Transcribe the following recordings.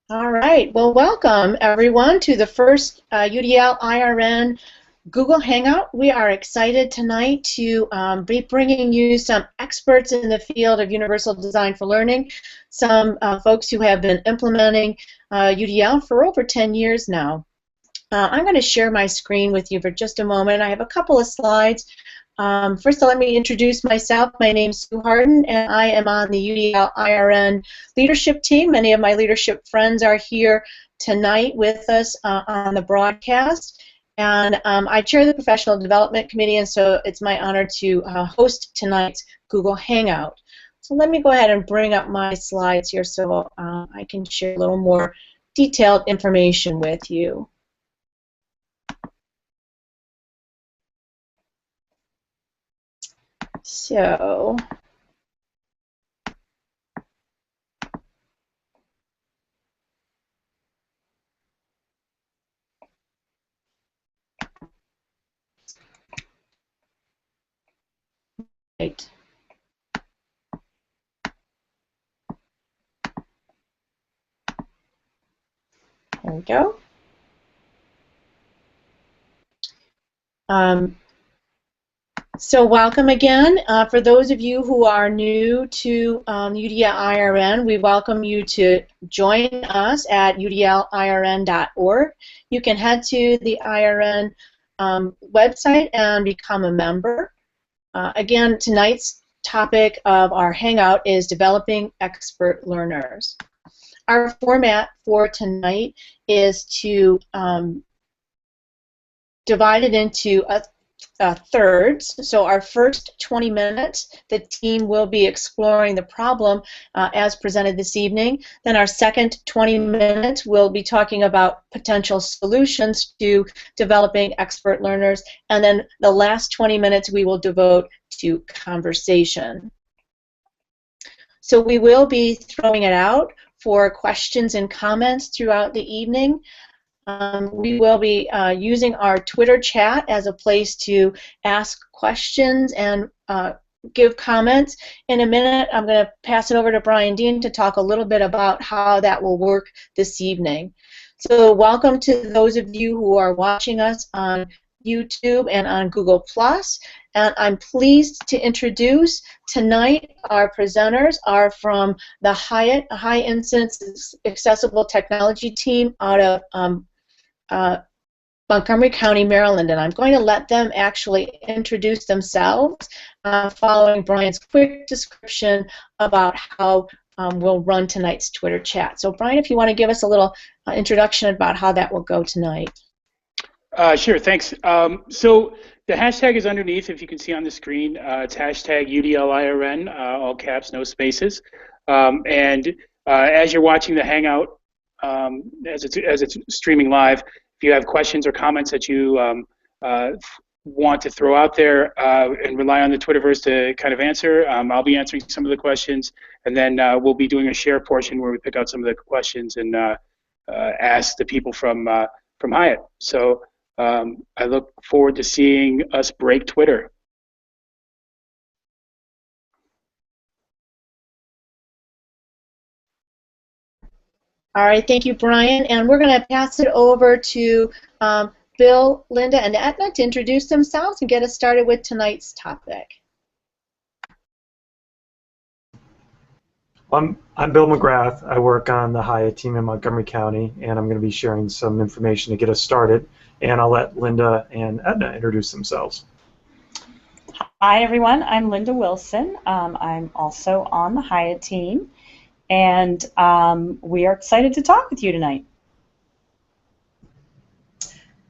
All right. Well, welcome everyone to the first UDL IRN Google Hangout. We are excited tonight to be bringing you some experts in the field of universal design for learning, some folks who have been implementing UDL for over 10 years now. I'm going to share my screen with you for just a moment. I have a couple of slides. First, let me introduce myself. My name is Sue Harden, and I am on the UDL IRN leadership team. Many of my leadership friends are here tonight with us on the broadcast. And I chair the Professional Development Committee, and so it's my honor to host tonight's Google Hangout. So let me go ahead and bring up my slides here so I can share a little more detailed information with you. So, right. There we go. So welcome again. For those of you who are new to UDL IRN, we welcome you to join us at udlirn.org. You can head to the IRN website and become a member. Again, tonight's topic of our Hangout is developing expert learners. Our format for tonight is to divide it into thirds. So our first 20 minutes, the team will be exploring the problem as presented this evening. Then our second 20 minutes, we'll be talking about potential solutions to developing expert learners. And then the last 20 minutes we will devote to conversation. So we will be throwing it out for questions and comments throughout the evening. We will be using our Twitter chat as a place to ask questions and give comments. In a minute, I'm going to pass it over to Brian Dean to talk a little bit about how that will work this evening. So welcome to those of you who are watching us on YouTube and on Google+. And I'm pleased to introduce tonight our presenters are from the HIAT, High Incidence Accessible Technology team out of Montgomery County, Maryland, and I'm going to let them actually introduce themselves following Brian's quick description about how we'll run tonight's Twitter chat. So Brian, if you want to give us a little introduction about how that will go tonight. Sure, thanks. So the hashtag is underneath, if you can see on the screen. It's hashtag UDLIRN, all caps, no spaces. As you're watching the Hangout, as it's streaming live, if you have questions or comments that you want to throw out there and rely on the Twitterverse to kind of answer, I'll be answering some of the questions, and then we'll be doing a share portion where we pick out some of the questions and ask the people from HIAT. So I look forward to seeing us break Twitter. All right, thank you, Brian. And we're going to pass it over to Bill, Linda, and Etna to introduce themselves and get us started with tonight's topic. I'm Bill McGrath. I work on the HIAT team in Montgomery County, and I'm going to be sharing some information to get us started. And I'll let Linda and Etna introduce themselves. Hi, everyone. I'm Linda Wilson. I'm also on the HIAT team. And we are excited to talk with you tonight.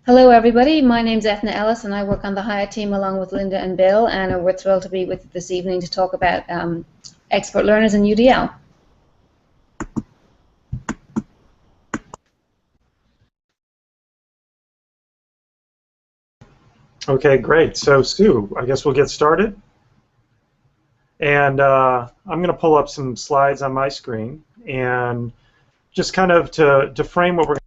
Hello, everybody. My name's Etna Ellis, and I work on the HIAT team along with Linda and Bill, and we're thrilled to be with you this evening to talk about expert learners in UDL. Okay, great. So, Sue, I guess we'll get started. And I'm going to pull up some slides on my screen, and just kind of to frame what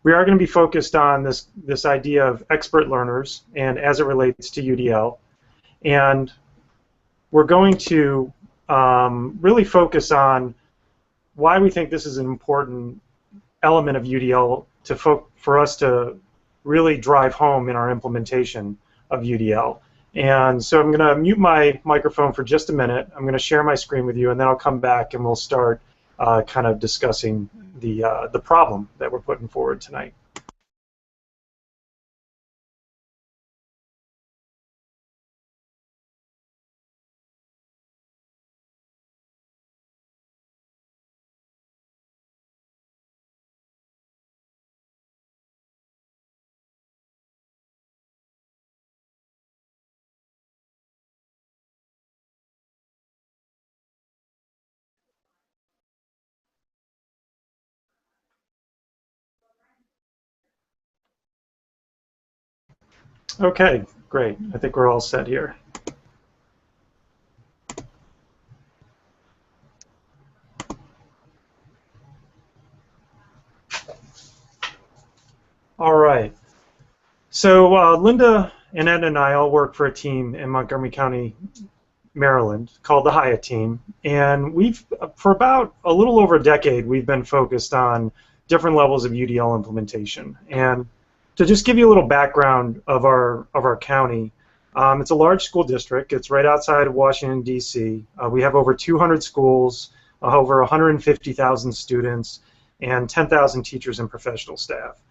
we are going to be focused on this idea of expert learners and as it relates to UDL. And we're going to really focus on why we think this is an important element of UDL for us to really drive home in our implementation of UDL. And so I'm going to mute my microphone for just a minute. I'm going to share my screen with you, and then I'll come back and we'll start kind of discussing the problem that we're putting forward tonight. Okay, great. I think we're all set here. All right. So Linda and Ed and I all work for a team in Montgomery County, Maryland, called the HIAT team, and for about a little over a decade, we've been focused on different levels of UDL implementation. And to just give you a little background of our county, it's a large school district. It's right outside of Washington, D.C. We have over 200 schools, over 150,000 students, and 10,000 teachers and professional staff.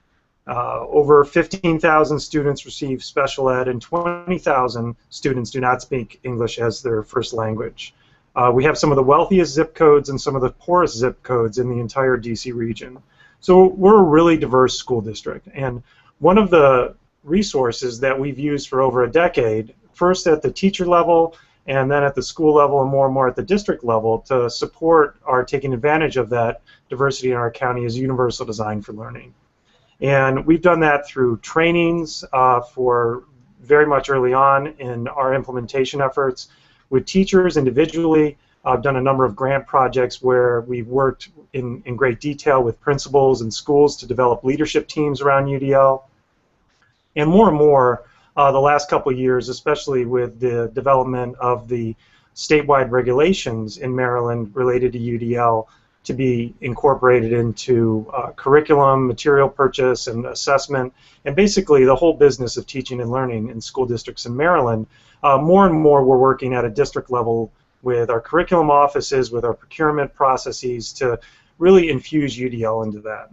Over 15,000 students receive special ed, and 20,000 students do not speak English as their first language. We have some of the wealthiest zip codes and some of the poorest zip codes in the entire D.C. region. So we're a really diverse school district. And one of the resources that we've used for over a decade, first at the teacher level and then at the school level and more at the district level to support our taking advantage of that diversity in our county, is Universal Design for Learning. And we've done that through trainings for very much early on in our implementation efforts with teachers individually. I've done a number of grant projects where we've worked in great detail with principals and schools to develop leadership teams around UDL. And more, the last couple of years, especially with the development of the statewide regulations in Maryland related to UDL, to be incorporated into curriculum, material purchase, and assessment, and basically the whole business of teaching and learning in school districts in Maryland. More and more we're working at a district level with our curriculum offices, with our procurement processes to really infuse UDL into that.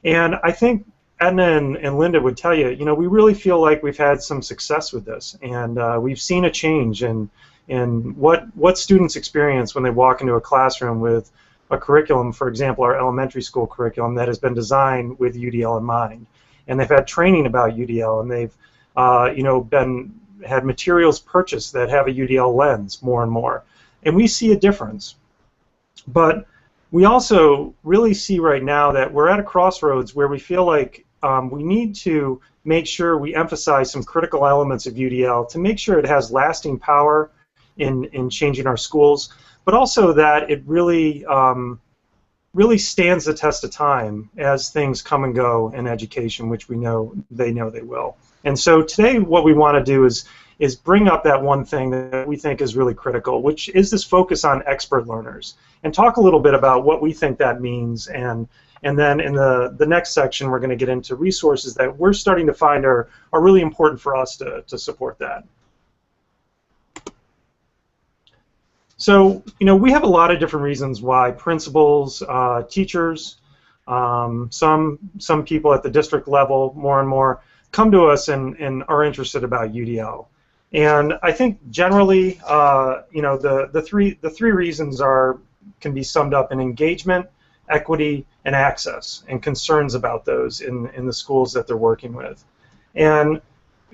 And I think Edna and Linda would tell you, we really feel like we've had some success with this, and we've seen a change in what students experience when they walk into a classroom with a curriculum, for example, our elementary school curriculum that has been designed with UDL in mind. And they've had training about UDL, and they've had materials purchased that have a UDL lens more and more. And we see a difference. But we also really see right now that we're at a crossroads where we feel like we need to make sure we emphasize some critical elements of UDL to make sure it has lasting power in changing our schools, but also that it really stands the test of time as things come and go in education, which we know they will. And so today what we want to do is bring up that one thing that we think is really critical, which is this focus on expert learners, and talk a little bit about what we think that means. And then in the next section we're going to get into resources that we're starting to find are really important for us to support that. So, we have a lot of different reasons why principals, teachers, some people at the district level, more and more, come to us and are interested about UDL. And I think generally, the three reasons can be summed up in engagement, equity, and access, and concerns about those in the schools that they're working with. And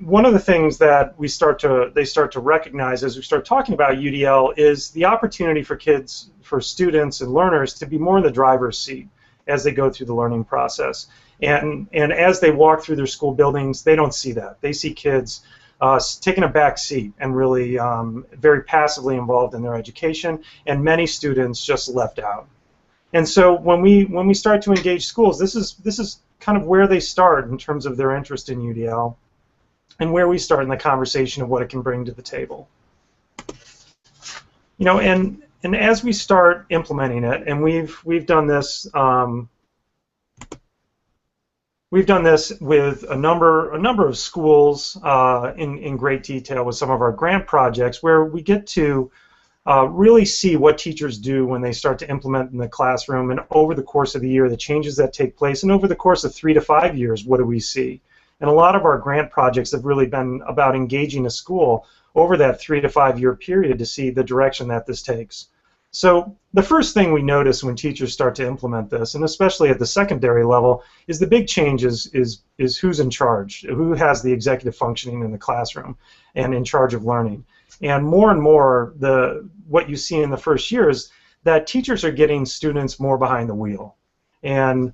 one of the things that they start to recognize as we start talking about UDL is the opportunity for students and learners to be more in the driver's seat as they go through the learning process. And as they walk through their school buildings, they don't see that. They see kids taking a back seat and really very passively involved in their education, and many students just left out. And so when we start to engage schools, this is kind of where they start in terms of their interest in UDL, and where we start in the conversation of what it can bring to the table. and as we start implementing it, and we've done this. We've done this with a number of schools in great detail with some of our grant projects, where we get to really see what teachers do when they start to implement in the classroom, and over the course of the year, the changes that take place, and over the course of 3 to 5 years, what do we see? And a lot of our grant projects have really been about engaging a school over that 3 to 5 year period to see the direction that this takes. So the first thing we notice when teachers start to implement this, and especially at the secondary level, is the big change is who's in charge, who has the executive functioning in the classroom and in charge of learning. And more, what you see in the first year is that teachers are getting students more behind the wheel. And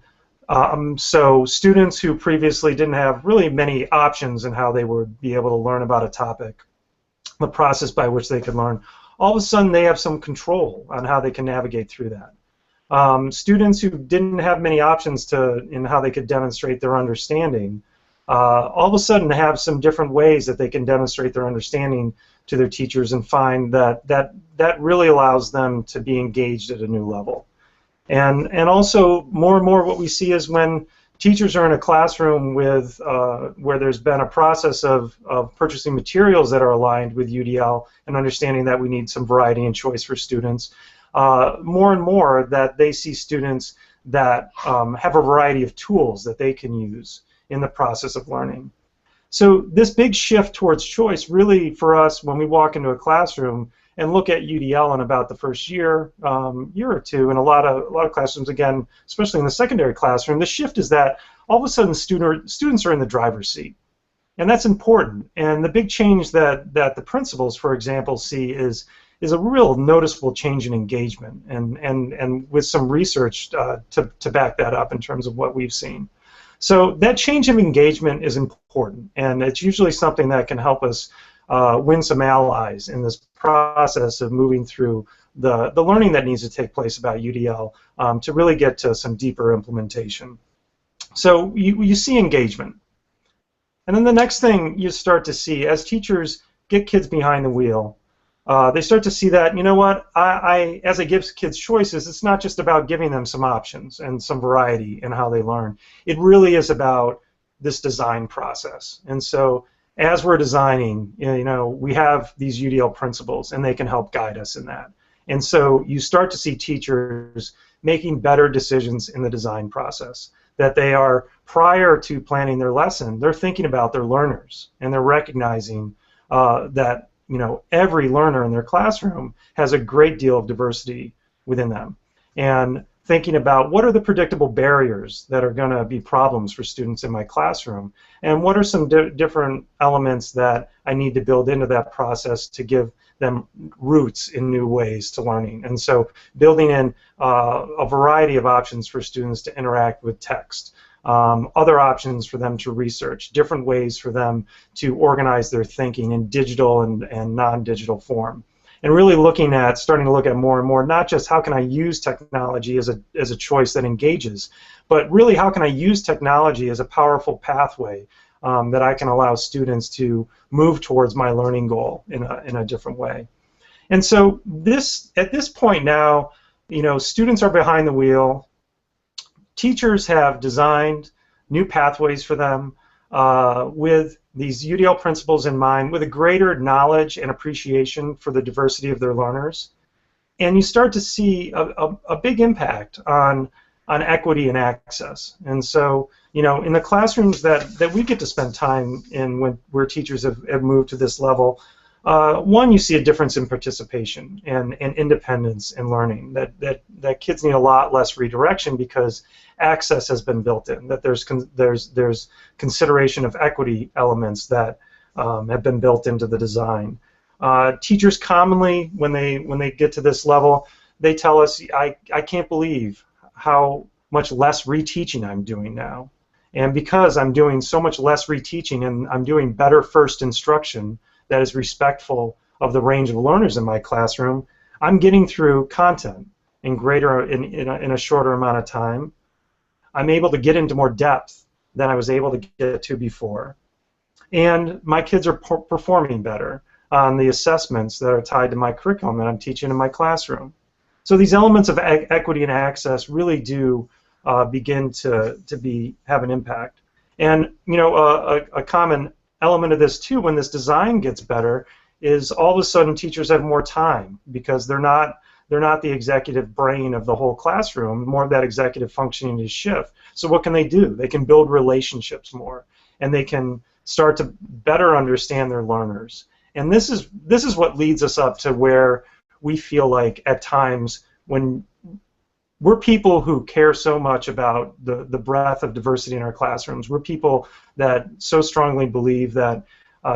so students who previously didn't have really many options in how they would be able to learn about a topic, the process by which they could learn, all of a sudden they have some control on how they can navigate through that. Students who didn't have many options in how they could demonstrate their understanding, all of a sudden have some different ways that they can demonstrate their understanding to their teachers, and find that really allows them to be engaged at a new level. And also more and more what we see is when teachers are in a classroom with where there's been a process of purchasing materials that are aligned with UDL and understanding that we need some variety and choice for students, more and more that they see students that have a variety of tools that they can use in the process of learning. So this big shift towards choice really for us when we walk into a classroom and look at UDL in about the first year or two, in a lot of classrooms, again, especially in the secondary classroom, the shift is that all of a sudden students are in the driver's seat. And that's important. And the big change that the principals, for example, see is a real noticeable change in engagement, and with some research to back that up in terms of what we've seen. So that change of engagement is important, and it's usually something that can help us win some allies in this process of moving through the learning that needs to take place about UDL to really get to some deeper implementation. So you see engagement. And then the next thing you start to see as teachers get kids behind the wheel, they start to see that, you know what, as I give kids choices, it's not just about giving them some options and some variety in how they learn. It really is about this design process. And so as we're designing, we have these UDL principles, and they can help guide us in that. And so you start to see teachers making better decisions in the design process, that they are, prior to planning their lesson, they're thinking about their learners, and they're recognizing that every learner in their classroom has a great deal of diversity within them, and thinking about what are the predictable barriers that are going to be problems for students in my classroom, and what are some different elements that I need to build into that process to give them roots in new ways to learning. And so building in a variety of options for students to interact with text, other options for them to research, different ways for them to organize their thinking in digital and non-digital form. And really starting to look at more and more, not just how can I use technology as a choice that engages, but really how can I use technology as a powerful pathway that I can allow students to move towards my learning goal in a different way. And so at this point now, students are behind the wheel. Teachers have designed new pathways for them with these UDL principles in mind, with a greater knowledge and appreciation for the diversity of their learners. And you start to see a big impact on equity and access. And so, in the classrooms that we get to spend time in where teachers have moved to this level, one, you see a difference in participation and independence in learning, that kids need a lot less redirection because access has been built in, that there's consideration of equity elements that have been built into the design. Teachers commonly, when they get to this level, they tell us, I can't believe how much less reteaching I'm doing now. And because I'm doing so much less reteaching and I'm doing better first instruction that is respectful of the range of learners in my classroom, I'm getting through content in a shorter amount of time. I'm able to get into more depth than I was able to get to before. And my kids are performing better. on the assessments that are tied to my curriculum that I'm teaching in my classroom. So these elements of equity and access really do begin to have an impact. And a common element of this too, when this design gets better, is all of a sudden teachers have more time because they're not the executive brain of the whole classroom. More of that executive functioning is shift. So what can they do? They can build relationships more, and they can start to better understand their learners. And this is what leads us up to where we feel like at times when we're people who care so much about the breadth of diversity in our classrooms. We're people that so strongly believe that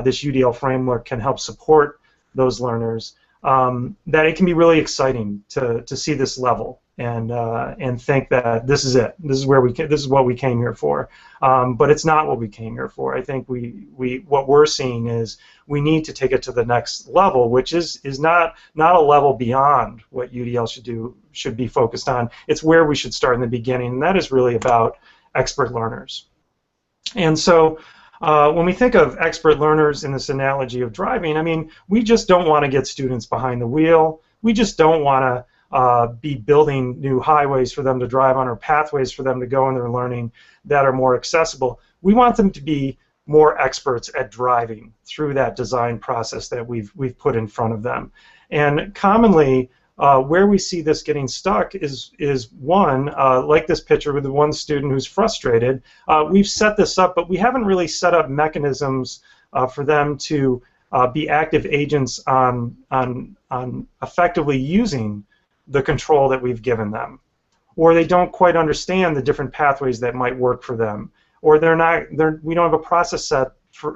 this UDL framework can help support those learners, that it can be really exciting to see this level and think that this is it. This is where this is what we came here for. But it's not what we came here for. I think what we're seeing is we need to take it to the next level, which is not a level beyond what UDL should be focused on. It's where we should start in the beginning, and that is really about expert learners. And so when we think of expert learners in this analogy of driving, I mean, we just don't want to get students behind the wheel. We just don't want to be building new highways for them to drive on or pathways for them to go in their learning that are more accessible. We want them to be more experts at driving through that design process that we've put in front of them. And commonly, where we see this getting stuck is one, like this picture with the one student who's frustrated. We've set this up, but we haven't really set up mechanisms for them to be active agents on effectively using the control that we've given them. Or they don't quite understand the different pathways that might work for them. Or we don't have a process set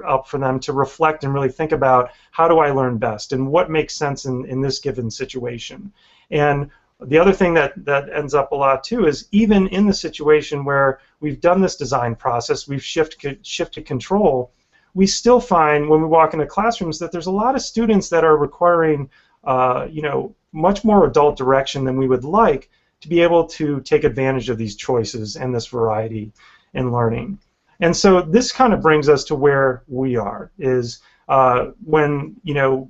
up for them to reflect and really think about how do I learn best and what makes sense in this given situation. And the other thing that ends up a lot too is even in the situation where we've done this design process, we've shifted control, we still find when we walk into classrooms that there's a lot of students that are requiring much more adult direction than we would like to be able to take advantage of these choices and this variety in learning. And so this kind of brings us to where we are, is when,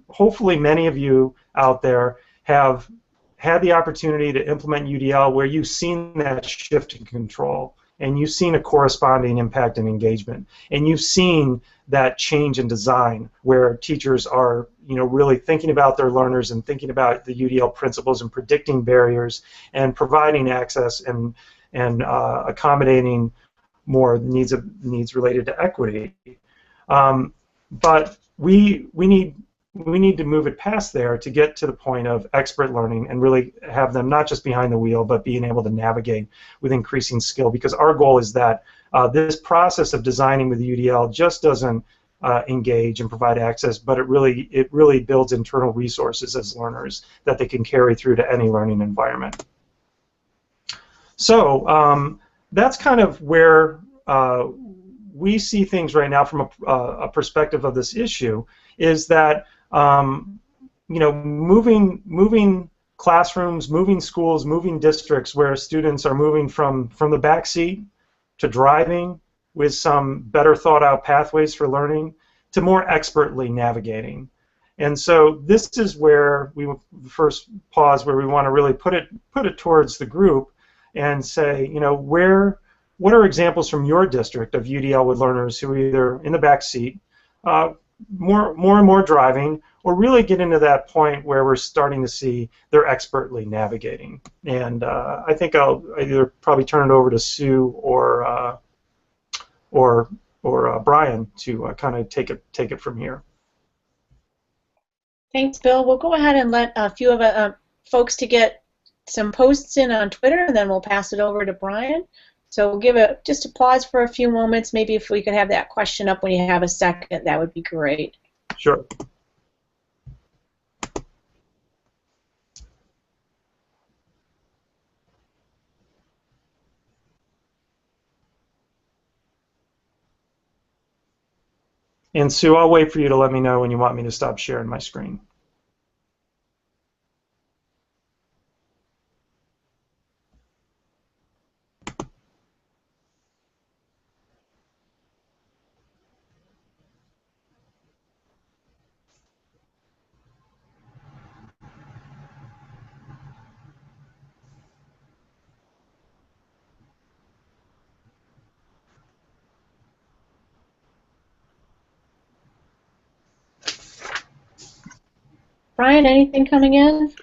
hopefully many of you out there have had the opportunity to implement UDL where you've seen that shift in control and you've seen a corresponding impact in engagement and you've seen that change in design where teachers are really thinking about their learners and thinking about the UDL principles and predicting barriers and providing access and accommodating more needs related to equity. But we need to move it past there to get to the point of expert learning and really have them not just behind the wheel but being able to navigate with increasing skill, because our goal is that this process of designing with UDL just doesn't engage and provide access, but it really builds internal resources as learners that they can carry through to any learning environment. So that's kind of where we see things right now from a perspective of this issue, is that moving classrooms, moving schools, moving districts where students are moving from the back seat to driving with some better thought out pathways for learning to more expertly navigating. And so this is where we first pause, where we want to really put it towards the group and say, what are examples from your district of UDL with learners who are either in the back seat, more and more driving, or really get into that point where we're starting to see they're expertly navigating. And I think I'll either probably turn it over to Sue or Brian to kind of take it from here. Thanks, Bill. We'll go ahead and let a few of folks to get some posts in on Twitter, and then we'll pass it over to Brian. So we'll give just a pause for a few moments. Maybe if we could have that question up when you have a second, that would be great. Sure. And Sue, I'll wait for you to let me know when you want me to stop sharing my screen. Brian, anything coming in?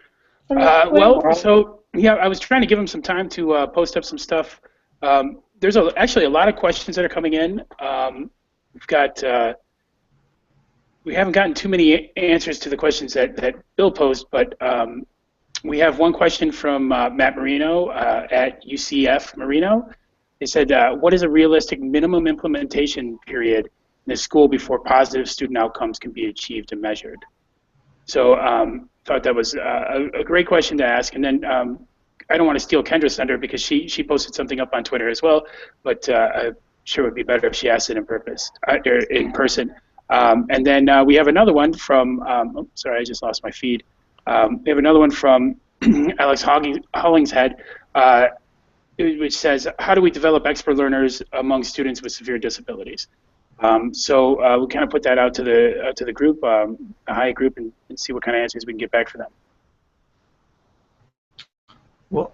Well, so yeah, I was trying to give him some time to post up some stuff. There's actually a lot of questions that are coming in. We've got we haven't gotten too many answers to the questions that Bill posed, but we have one question from Matt Marino at UCF Marino. They said, what is a realistic minimum implementation period in the school before positive student outcomes can be achieved and measured? So thought that was a great question to ask. And then I don't want to steal Kendra's thunder because she posted something up on Twitter as well, but I'm sure it would be better if she asked it in person. And then we have another one from, sorry, I just lost my feed. We have another one from Alex Hollingshead, which says, how do we develop expert learners among students with severe disabilities? So we'll kind of put that out to the group, the HIAT group, and see what kind of answers we can get back for them. Well,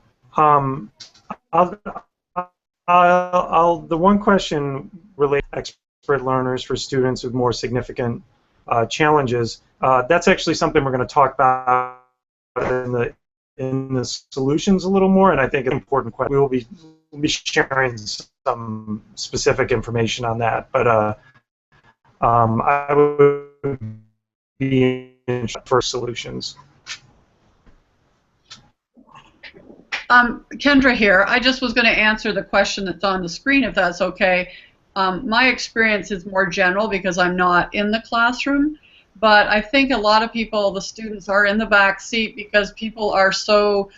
the one question related to expert learners for students with more significant challenges. That's actually something we're going to talk about in the solutions a little more, and I think it's an important question. We will be sharing some specific information on that, but I would be interested for solutions. Kendra here. I just was going to answer the question that's on the screen, if that's okay. My experience is more general because I'm not in the classroom, but I think a lot of people, the students, are in the back seat because people are so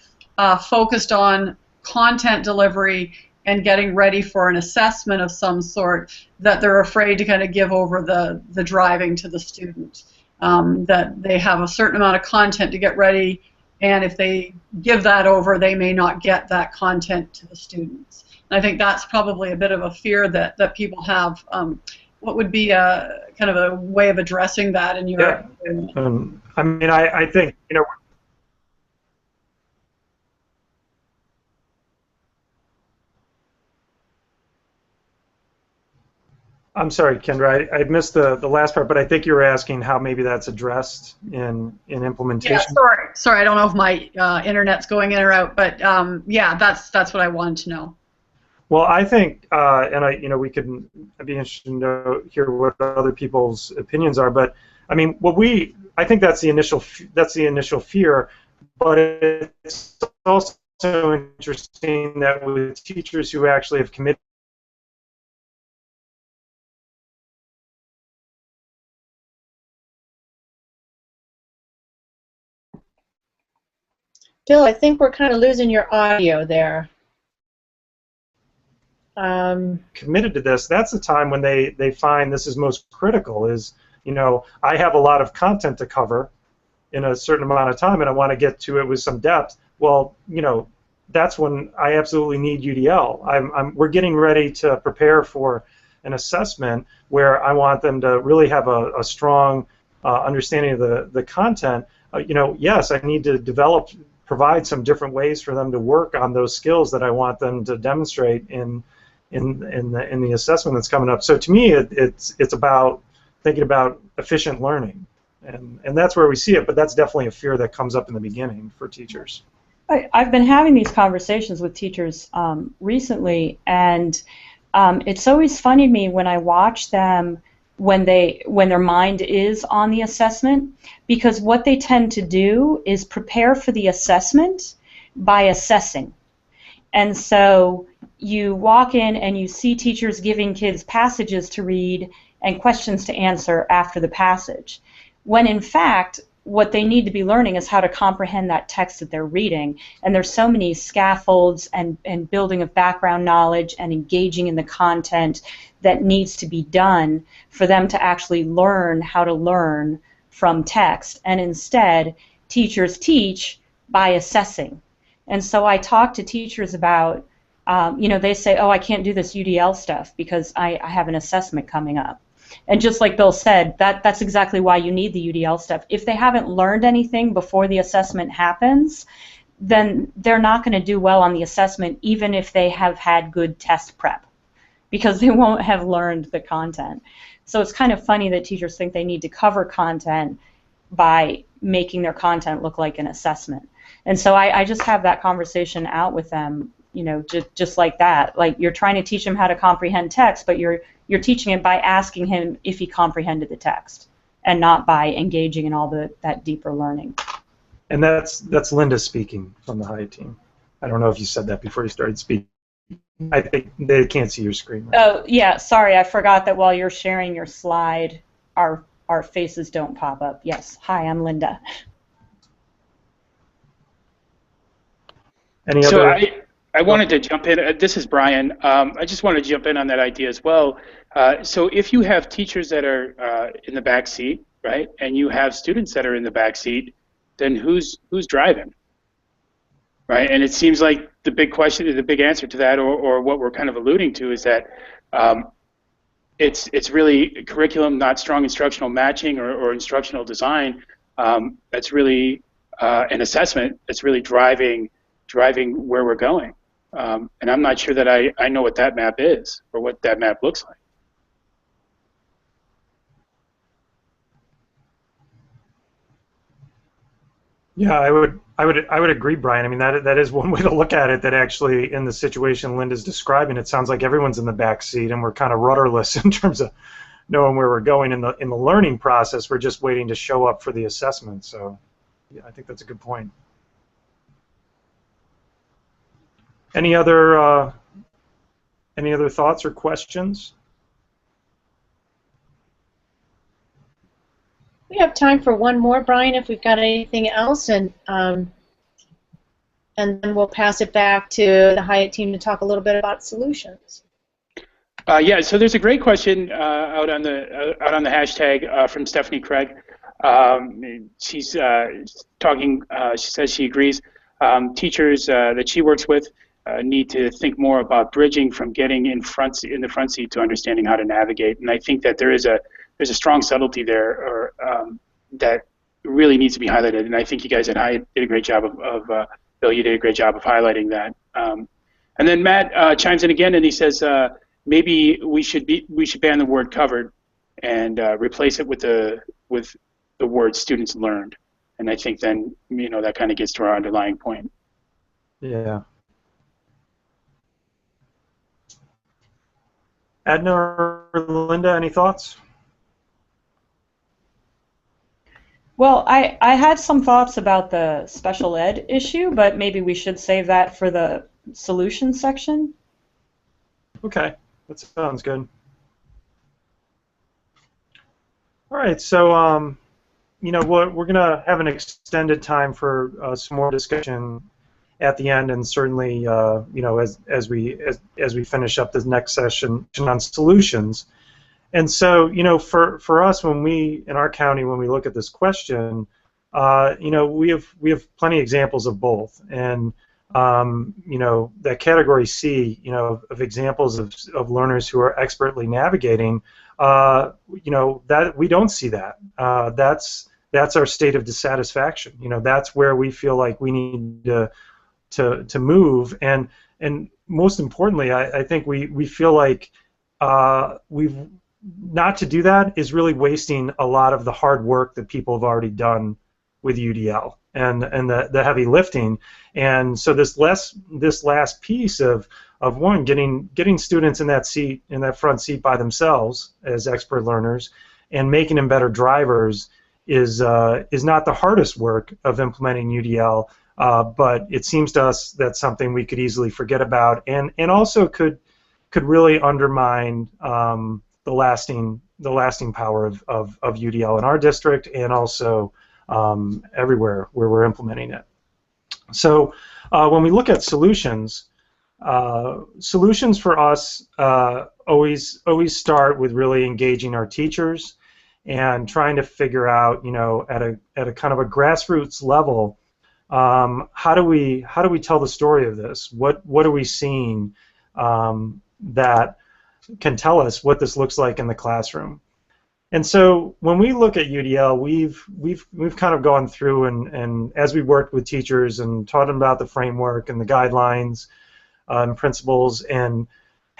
focused on content delivery and getting ready for an assessment of some sort that they're afraid to kind of give over the driving to the student. That they have a certain amount of content to get ready, and if they give that over, they may not get that content to the students. And I think that's probably a bit of a fear that people have. What would be a kind of a way of addressing that in your opinion? I mean, I think, you know, I'm sorry, Kendra, I missed the last part, but I think you were asking how maybe that's addressed in implementation. Yeah, sorry, I don't know if my internet's going in or out, but yeah, that's what I wanted to know. Well, I think, and you know, I'd be interested to hear what other people's opinions are, but I mean, I think that's the initial fear, but it's also interesting that with teachers who actually have committed. Bill, I think we're kind of losing your audio there. Committed to this, that's the time when they find this is most critical, is, you know, I have a lot of content to cover in a certain amount of time and I want to get to it with some depth. Well, you know, that's when I absolutely need UDL. We're getting ready to prepare for an assessment where I want them to really have a strong understanding of the content. You know, yes, I need to provide some different ways for them to work on those skills that I want them to demonstrate in the assessment that's coming up. So to me, it's about thinking about efficient learning, and that's where we see it. But that's definitely a fear that comes up in the beginning for teachers. I've been having these conversations with teachers recently, and it's always funny to me when I watch them when their mind is on the assessment, because what they tend to do is prepare for the assessment by assessing. And so you walk in and you see teachers giving kids passages to read and questions to answer after the passage, when in fact what they need to be learning is how to comprehend that text that they're reading. And there's so many scaffolds and building of background knowledge and engaging in the content that needs to be done for them to actually learn how to learn from text. And instead, teachers teach by assessing. And so I talk to teachers about, you know, they say, oh, I can't do this UDL stuff because I have an assessment coming up. And just like Bill said, that's exactly why you need the UDL stuff. If they haven't learned anything before the assessment happens, then they're not going to do well on the assessment, even if they have had good test prep, because they won't have learned the content. So it's kind of funny that teachers think they need to cover content by making their content look like an assessment. And so I just have that conversation out with them, you know, just like that. Like, you're trying to teach him how to comprehend text, but you're teaching him by asking him if he comprehended the text, and not by engaging in all that deeper learning. And that's Linda speaking from the HIAT team. I don't know if you said that before you started speaking. I think they can't see your screen. Right? Oh, yeah, sorry, I forgot that while you're sharing your slide, our faces don't pop up. Yes, hi, I'm Linda. Any so other? I wanted to jump in. This is Brian. I just want to jump in on that idea as well. So if you have teachers that are in the back seat, right, and you have students that are in the back seat, then who's driving, right? And it seems like the big question, the big answer to that, or what we're kind of alluding to, is that it's really curriculum, not strong instructional matching or instructional design. That's really an assessment that's really driving where we're going. And I'm not sure that I know what that map is or what that map looks like. Yeah, I would agree, Brian. I mean, that is one way to look at it. That actually, in the situation Linda's describing, it sounds like everyone's in the back seat and we're kind of rudderless in terms of knowing where we're going in the learning process. We're just waiting to show up for the assessment. So, yeah, I think that's a good point. Any other thoughts or questions? We have time for one more, Brian, if we've got anything else, and then we'll pass it back to the HIAT team to talk a little bit about solutions. Yeah, so there's a great question out on the hashtag from Stephanie Craig. She's talking. She says she agrees. Teachers that she works with need to think more about bridging from getting in the front seat to understanding how to navigate. And I think that there's a strong subtlety there, that really needs to be highlighted. And I think you guys at HIAT did a great job of Bill, you did a great job of highlighting that. And then Matt chimes in again, and he says maybe we should ban the word covered and replace it with the word students learned. And I think then, you know, that kind of gets to our underlying point. Yeah. Edna or Linda, any thoughts? Well, I had some thoughts about the special ed issue, but maybe we should save that for the solution section. Okay, that sounds good. All right, so you know, we're going to have an extended time for some more discussion at the end, and certainly, you know, as we finish up this next session on solutions. And so, you know, for us, when we in our county, when we look at this question, you know, we have plenty of examples of both, and you know, that category C, you know, of examples of learners who are expertly navigating, you know, that we don't see that. That's our state of dissatisfaction. You know, that's where we feel like we need to move, and most importantly, I think we feel like we've not to do that is really wasting a lot of the hard work that people have already done with UDL and the heavy lifting. And so this last piece of one, getting students in that front seat by themselves as expert learners and making them better drivers is not the hardest work of implementing UDL, but it seems to us that's something we could easily forget about, and also could really undermine the lasting power of UDL in our district, and also everywhere where we're implementing it. So when we look at solutions, solutions for us always start with really engaging our teachers and trying to figure out, you know, at a kind of a grassroots level, how do we tell the story of this? What are we seeing that can tell us what this looks like in the classroom? And so when we look at UDL, we've kind of gone through and as we worked with teachers and taught them about the framework and the guidelines and principles, and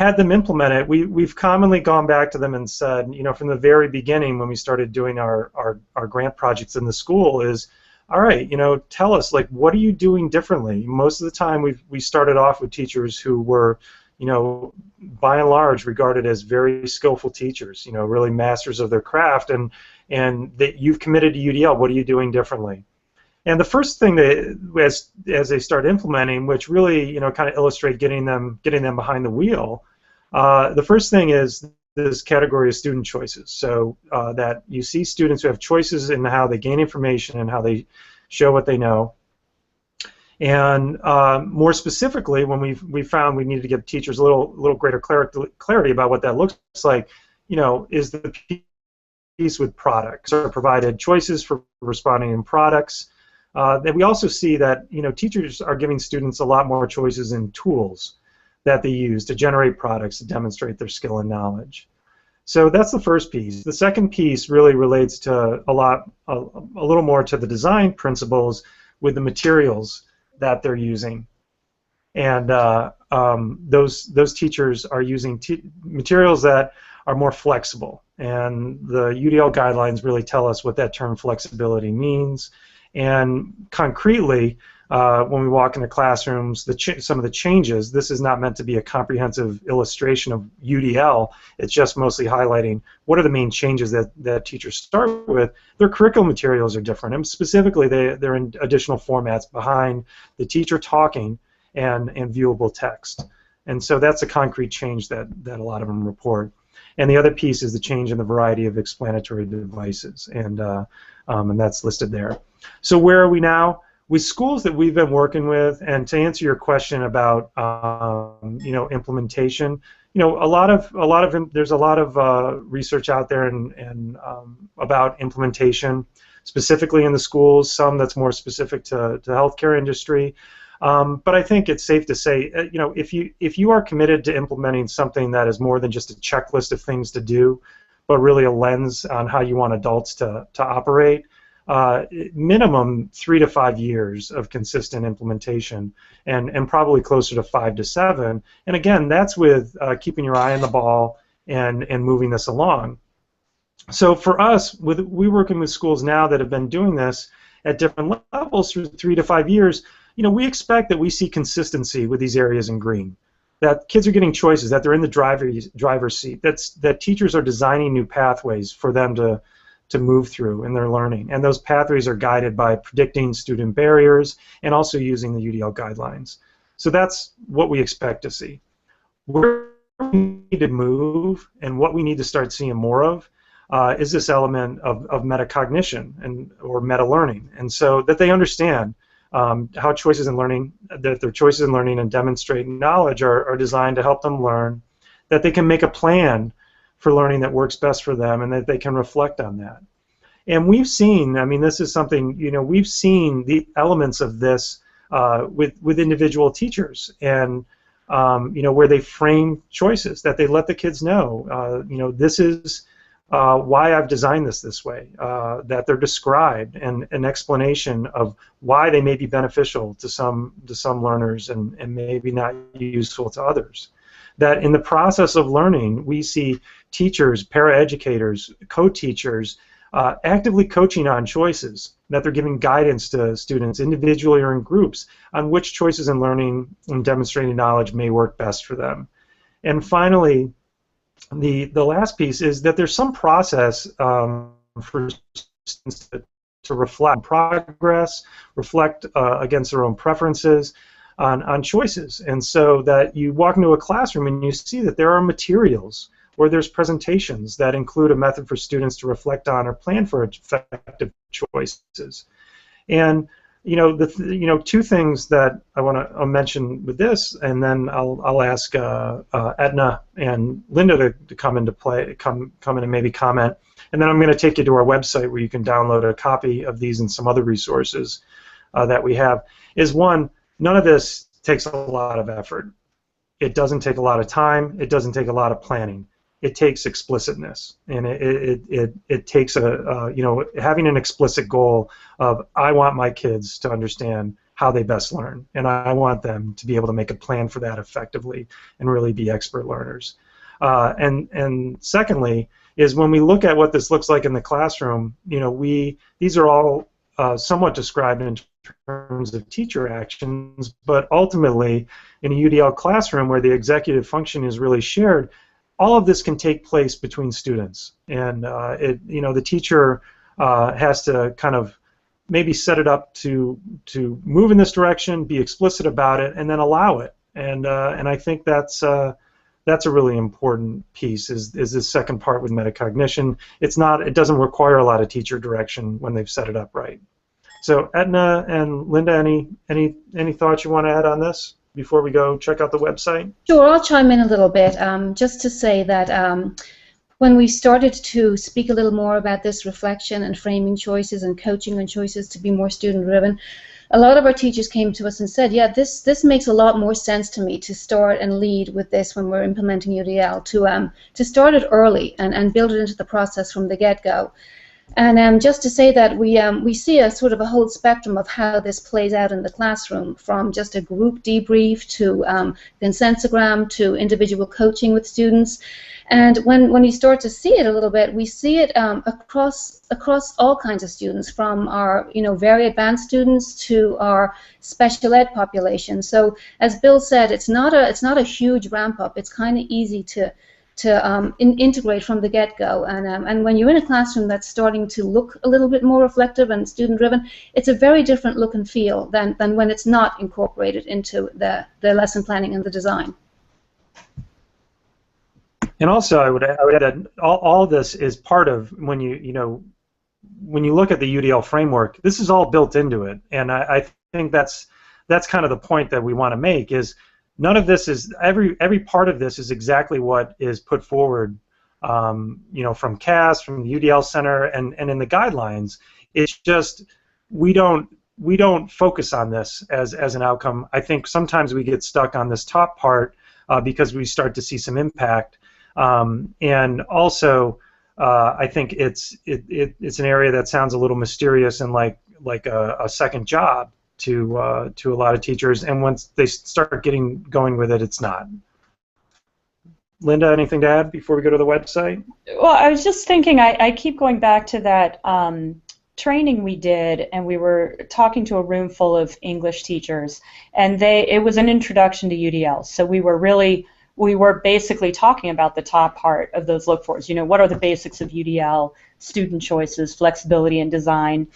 had them implement it, we've commonly gone back to them and said, you know, from the very beginning when we started doing our grant projects in the school is, all right, you know, tell us, like, what are you doing differently? Most of the time we started off with teachers who were, you know, by and large regarded as very skillful teachers, you know, really masters of their craft, and that you've committed to UDL, what are you doing differently? And the first thing that, as they start implementing, which really, you know, kind of illustrate getting them behind the wheel, the first thing is this category of student choices. So that you see students who have choices in how they gain information and how they show what they know. And more specifically, when we found we needed to give teachers a little greater clarity about what that looks like, you know, is the piece with products or provided choices for responding in products. Then we also see that, you know, teachers are giving students a lot more choices in tools that they use to generate products to demonstrate their skill and knowledge. So that's the first piece. The second piece really relates to a little more to the design principles with the materials that they're using. And those teachers are using materials that are more flexible. And the UDL guidelines really tell us what that term flexibility means. And concretely, when we walk into classrooms, some of the changes, this is not meant to be a comprehensive illustration of UDL, it's just mostly highlighting what are the main changes that teachers start with. Their curriculum materials are different, and specifically they're in additional formats behind the teacher talking and viewable text. And so that's a concrete change that a lot of them report. And the other piece is the change in the variety of explanatory devices, and that's listed there. So where are we now? With schools that we've been working with, and to answer your question about you know, implementation, you know, there's a lot of research out there and about implementation, specifically in the schools. Some that's more specific to the healthcare industry. But I think it's safe to say, you know, if you are committed to implementing something that is more than just a checklist of things to do, but really a lens on how you want adults to operate, minimum 3 to 5 years of consistent implementation, and probably closer to 5 to 7. And again, that's with keeping your eye on the ball and moving this along. So for us, we're working with schools now that have been doing this at different levels through 3 to 5 years. You know, we expect that we see consistency with these areas in green, that kids are getting choices, that they're in the driver's seat, that teachers are designing new pathways for them to move through in their learning, and those pathways are guided by predicting student barriers and also using the UDL guidelines. So that's what we expect to see. Where we need to move and what we need to start seeing more of is this element of metacognition or meta-learning, and so that they understand how choices in learning, that their choices in learning and demonstrating knowledge are designed to help them learn, that they can make a plan for learning that works best for them, and that they can reflect on that. And we've seen, I mean, this is something, you know, we've seen the elements of this with individual teachers, and you know, where they frame choices, that they let the kids know, you know, this is why I've designed this way, that they're described, and an explanation of why they may be beneficial to some learners and maybe not useful to others. That in the process of learning, we see teachers, paraeducators, co-teachers actively coaching on choices, that they're giving guidance to students individually or in groups on which choices in learning and demonstrating knowledge may work best for them. And finally, the last piece is that there's some process for students to reflect on progress, reflect against their own preferences, on choices, and so that you walk into a classroom and you see that there are materials or there's presentations that include a method for students to reflect on or plan for effective choices. And you know, two things that I want to mention with this, and then I'll ask Edna and Linda to come into play, come in and maybe comment, and then I'm going to take you to our website where you can download a copy of these and some other resources that we have. Is one, none of this takes a lot of effort. It doesn't take a lot of time. It doesn't take a lot of planning. It takes explicitness, and it takes you know, having an explicit goal of, I want my kids to understand how they best learn, and I want them to be able to make a plan for that effectively and really be expert learners. And secondly is when we look at what this looks like in the classroom, these are all somewhat described in terms of teacher actions, but ultimately in a UDL classroom where the executive function is really shared, all of this can take place between students, and the teacher has to kind of maybe set it up to move in this direction, be explicit about it, and then allow it. And I think that's a really important piece. Is this second part with metacognition? It doesn't require a lot of teacher direction when they've set it up right. So Etna and Linda, any thoughts you want to add on this before we go check out the website? Sure, I'll chime in a little bit, just to say that when we started to speak a little more about this reflection and framing choices and coaching on choices to be more student-driven, a lot of our teachers came to us and said, yeah, this makes a lot more sense to me to start and lead with this when we're implementing UDL, to start it early and build it into the process from the get-go. And just to say that we see a sort of a whole spectrum of how this plays out in the classroom, from just a group debrief to consensogram to individual coaching with students. And when you start to see it a little bit, we see it across all kinds of students, from our very advanced students to our special ed population. So as Bill said, it's not a huge ramp up. It's kind of easy to integrate from the get-go, and when you're in a classroom that's starting to look a little bit more reflective and student-driven, it's a very different look and feel than when it's not incorporated into the lesson planning and the design. And also, I would add that all this is part of when you look at the UDL framework. This is all built into it, and I think that's kind of the point that we want to make is. None of this is every part of this is exactly what is put forward, from CAS, from the UDL Center, and in the guidelines. It's just we don't focus on this as an outcome. I think sometimes we get stuck on this top part because we start to see some impact, and also I think it's an area that sounds a little mysterious and like a second job to a lot of teachers, and once they start getting going with it, it's not. Linda, anything to add before we go to the website? Well, I was just thinking, I keep going back to that training we did, and we were talking to a room full of English teachers, and it was an introduction to UDL, so we were basically talking about the top part of those look-fors. What are the basics of UDL, student choices, flexibility, and design.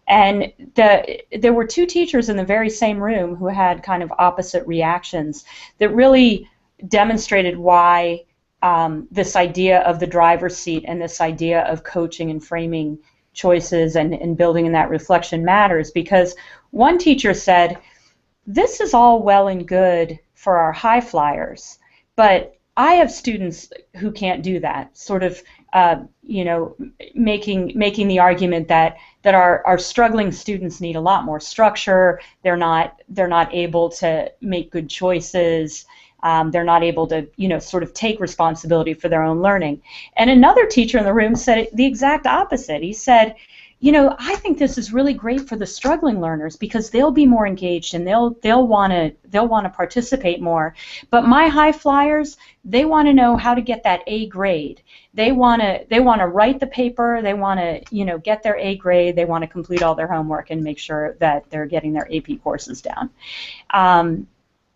And there were two teachers in the very same room who had kind of opposite reactions that really demonstrated why this idea of the driver's seat and this idea of coaching and framing choices and building in that reflection matters. Because one teacher said, this is all well and good for our high flyers, but I have students who can't do that, sort of making the argument that our struggling students need a lot more structure. They're not able to make good choices. They're not able to sort of take responsibility for their own learning. And another teacher in the room said the exact opposite. He said, I think this is really great for the struggling learners because they'll be more engaged and they'll want to participate more. But my high flyers, they want to know how to get that A grade. They want to write the paper. They want to get their A grade. They want to complete all their homework and make sure that they're getting their AP courses down. And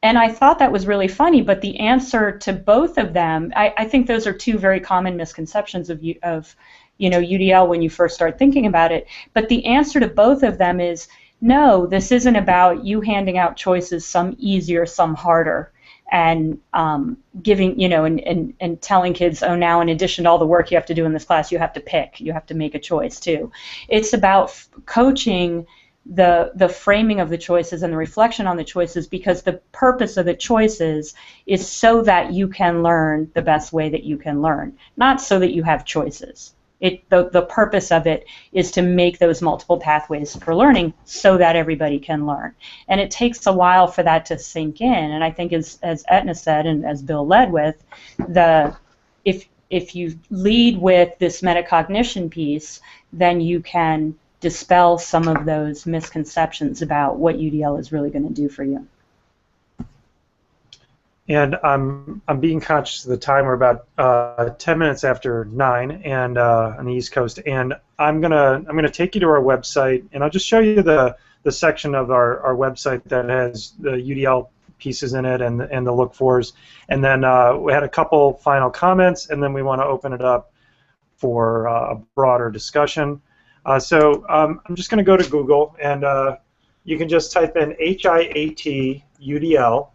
I thought that was really funny. But the answer to both of them, I think those are two very common misconceptions of UDL when you first start thinking about it. But the answer to both of them is no, this isn't about you handing out choices, some easier, some harder, and giving, and telling kids, oh, now in addition to all the work you have to do in this class, you have to pick, you have to make a choice too. It's about coaching the framing of the choices and the reflection on the choices, because the purpose of the choices is so that you can learn the best way that you can learn, not so that you have choices. The purpose of it is to make those multiple pathways for learning so that everybody can learn. And it takes a while for that to sink in. And I think as Etna said and as Bill led with, if you lead with this metacognition piece, then you can dispel some of those misconceptions about what UDL is really going to do for you. And I'm being conscious of the time. We're about 10 minutes after 9, and on the East Coast. And I'm gonna take you to our website, and I'll just show you the section of our website that has the UDL pieces in it and the look-fors. And then we had a couple final comments, and then we want to open it up for a broader discussion. So I'm just going to go to Google, and you can just type in HIAT UDL.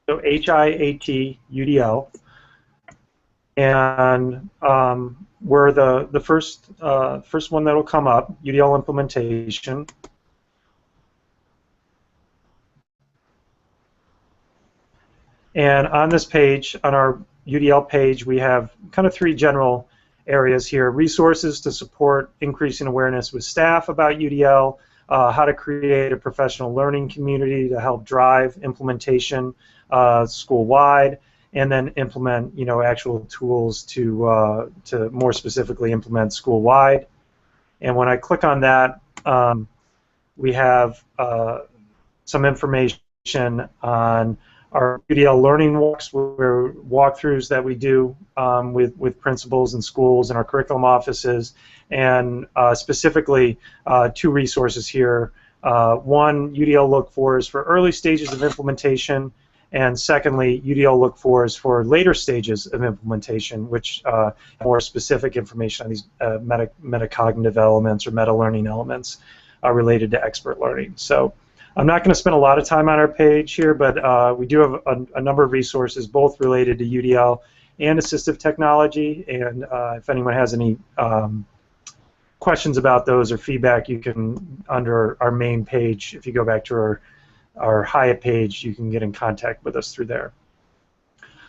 So HIAT UDL, and we're the first one that'll come up, UDL implementation. And on this page, on our UDL page, we have kind of 3 general areas here: resources to support increasing awareness with staff about UDL, how to create a professional learning community to help drive implementation school-wide, and then implement, actual tools to more specifically implement school-wide. And when I click on that, we have some information on our UDL learning walkthroughs that we do with principals and schools and our curriculum offices, and specifically 2 resources here. One, UDL look-fors for early stages of implementation, and secondly, UDL look-fors for later stages of implementation, which have more specific information on these metacognitive elements or meta-learning elements related to expert learning. So I'm not going to spend a lot of time on our page here, but we do have a number of resources, both related to UDL and assistive technology. And if anyone has any questions about those or feedback, you can, under our main page, if you go back to our HIAT page, you can get in contact with us through there.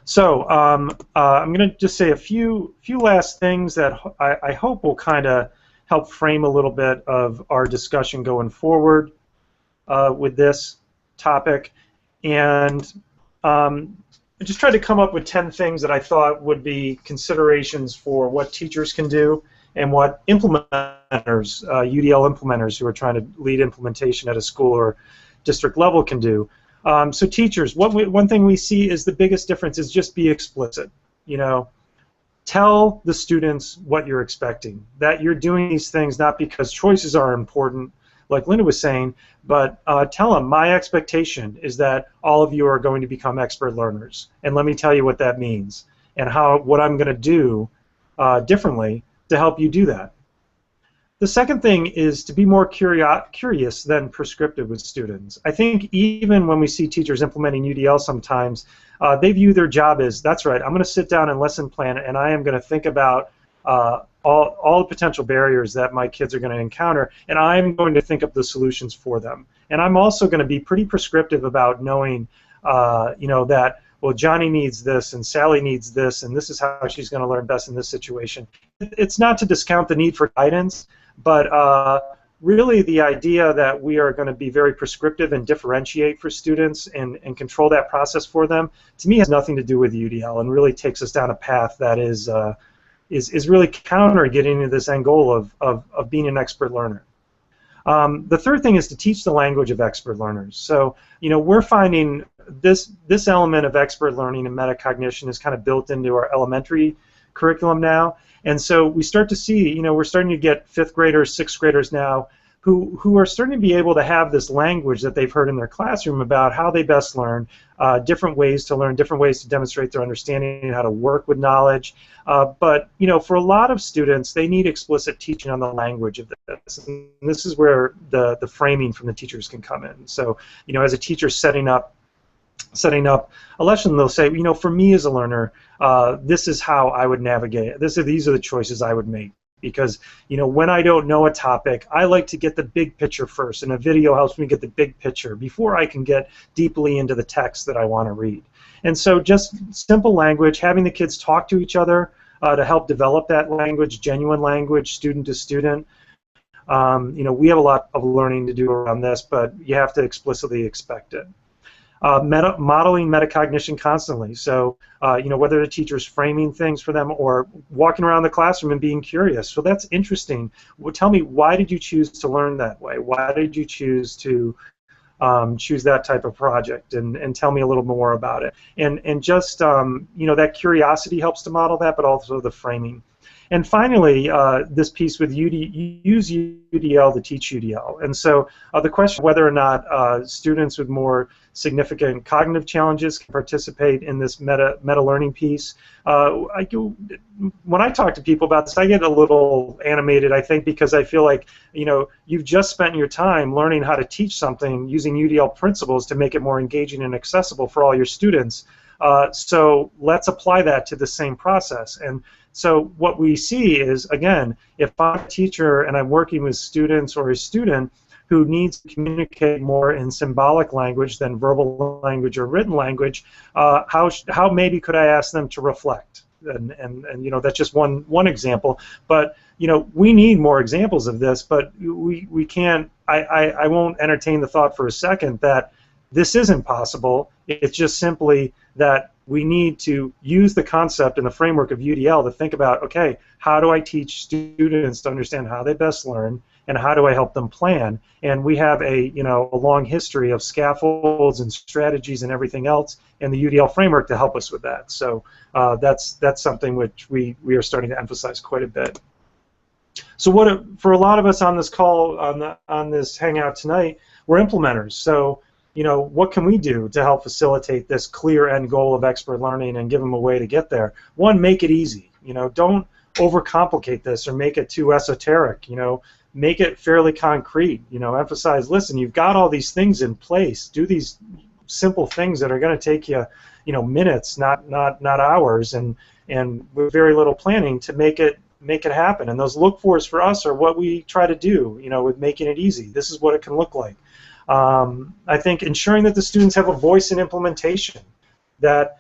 So I'm going to just say a few last things that I hope will kind of help frame a little bit of our discussion going forward with this topic. And I just tried to come up with 10 things that I thought would be considerations for what teachers can do and what implementers, UDL implementers who are trying to lead implementation at a school or district level can do. So teachers, one thing we see is the biggest difference is just be explicit. Tell the students what you're expecting, that you're doing these things not because choices are important, like Linda was saying, but tell them, my expectation is that all of you are going to become expert learners, and let me tell you what that means and what I'm going to do differently to help you do that. The second thing is to be more curious than prescriptive with students. I think even when we see teachers implementing UDL sometimes, they view their job as, that's right, I'm going to sit down and lesson plan, and I am going to think about all the potential barriers that my kids are going to encounter, and I'm going to think up the solutions for them. And I'm also going to be pretty prescriptive about knowing, that, well, Johnny needs this, and Sally needs this, and this is how she's going to learn best in this situation. It's not to discount the need for guidance, but really the idea that we are going to be very prescriptive and differentiate for students and control that process for them, to me has nothing to do with UDL and really takes us down a path that is really counter getting to this end goal of being an expert learner. The third thing is to teach the language of expert learners. So, we're finding this element of expert learning and metacognition is kind of built into our elementary curriculum now. And so we start to see, we're starting to get 5th graders, 6th graders now who are starting to be able to have this language that they've heard in their classroom about how they best learn, different ways to learn, different ways to demonstrate their understanding and how to work with knowledge. But, for a lot of students, they need explicit teaching on the language of this. And this is where the framing from the teachers can come in. So, as a teacher setting up a lesson, they'll say, for me as a learner, this is how I would navigate. These are the choices I would make. Because, when I don't know a topic, I like to get the big picture first, and a video helps me get the big picture before I can get deeply into the text that I want to read. And so just simple language, having the kids talk to each other to help develop that language, genuine language, student to student. We have a lot of learning to do around this, but you have to explicitly expect it. Modeling metacognition constantly. So, whether the teacher's framing things for them or walking around the classroom and being curious. So that's interesting. Well, tell me, why did you choose to learn that way? Why did you choose to choose that type of project? And tell me a little more about it. And just, that curiosity helps to model that, but also the framing. And finally, this piece with use UDL to teach UDL. And so the question whether or not students with more significant cognitive challenges can participate in this meta-learning piece. When I talk to people about this, I get a little animated, I think, because I feel like, you've just spent your time learning how to teach something using UDL principles to make it more engaging and accessible for all your students. So let's apply that to the same process. And so what we see is, again, if I'm a teacher and I'm working with students or a student who needs to communicate more in symbolic language than verbal language or written language, how maybe could I ask them to reflect? And that's just one example. But we need more examples of this. But we can't. I won't entertain the thought for a second that this isn't possible. It's just simply that we need to use the concept and the framework of UDL to think about, okay, how do I teach students to understand how they best learn, and how do I help them plan? And we have a long history of scaffolds and strategies and everything else in the UDL framework to help us with that. So that's something which we are starting to emphasize quite a bit. So for a lot of us on this call, on this Hangout tonight, we're implementers. So what can we do to help facilitate this clear end goal of expert learning and give them a way to get there? One, make it easy. Don't overcomplicate this or make it too esoteric. Make it fairly concrete. Emphasize, listen, you've got all these things in place. Do these simple things that are going to take you, minutes, not hours, and with very little planning to make it happen. And those look-fors for us are what we try to do, with making it easy. This is what it can look like. I think ensuring that the students have a voice in implementation, that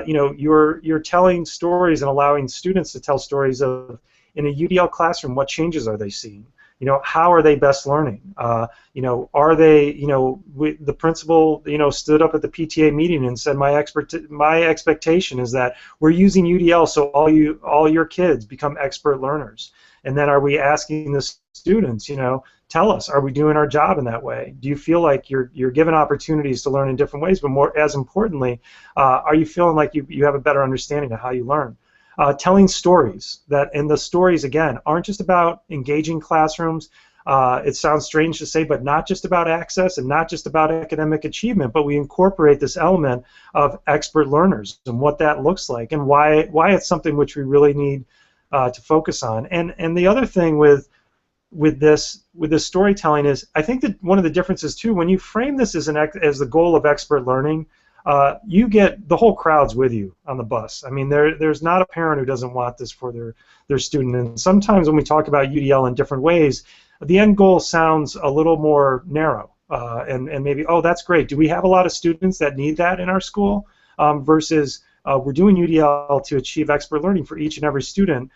you're telling stories and allowing students to tell stories of, in a UDL classroom, what changes are they seeing? How are they best learning? Are they, the principal, stood up at the PTA meeting and said, my expectation is that we're using UDL so all your kids become expert learners. And then are we asking the students, tell us, are we doing our job in that way? Do you feel like you're given opportunities to learn in different ways, but more as importantly, are you feeling like you have a better understanding of how you learn? Telling stories, and the stories, again, aren't just about engaging classrooms. It sounds strange to say, but not just about access and not just about academic achievement, but we incorporate this element of expert learners and what that looks like and why it's something which we really need to focus on. And the other thing with this storytelling is, I think that one of the differences too, when you frame this as the goal of expert learning, you get the whole crowd's with you on the bus. I mean, there's not a parent who doesn't want this for their student. And sometimes when we talk about UDL in different ways, the end goal sounds a little more narrow. And maybe, oh, that's great. Do we have a lot of students that need that in our school? Versus we're doing UDL to achieve expert learning for each and every student.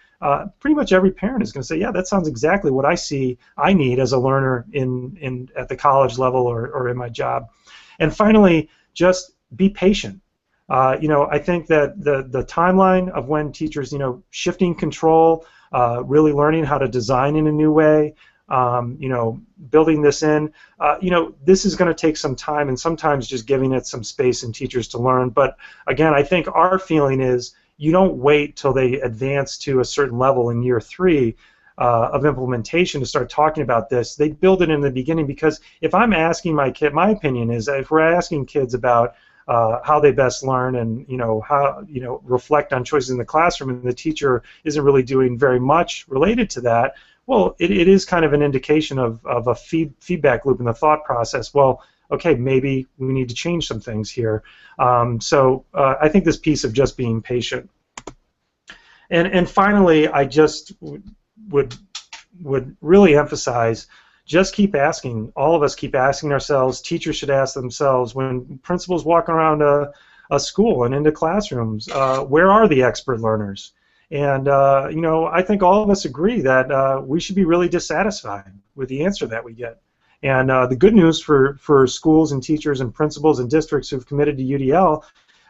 Pretty much every parent is going to say, yeah, that sounds exactly what I need as a learner at the college level or in my job. And finally, just be patient. I think that the timeline of when teachers, shifting control, really learning how to design in a new way, building this in, this is going to take some time, and sometimes just giving it some space and teachers to learn. But again, I think our feeling is you don't wait till they advance to a certain level in year 3 of implementation to start talking about this. They build it in the beginning, because if I'm asking my kid, my opinion is that if we're asking kids about how they best learn and how reflect on choices in the classroom, and the teacher isn't really doing very much related to that, well, it is kind of an indication of a feedback loop in the thought process. Well, okay, maybe we need to change some things here. So I think this piece of just being patient. And finally, I just would really emphasize, just keep asking. All of us keep asking ourselves. Teachers should ask themselves, when principals walk around a school and into classrooms, where are the expert learners? And I think all of us agree that we should be really dissatisfied with the answer that we get. And the good news for schools and teachers and principals and districts who've committed to UDL,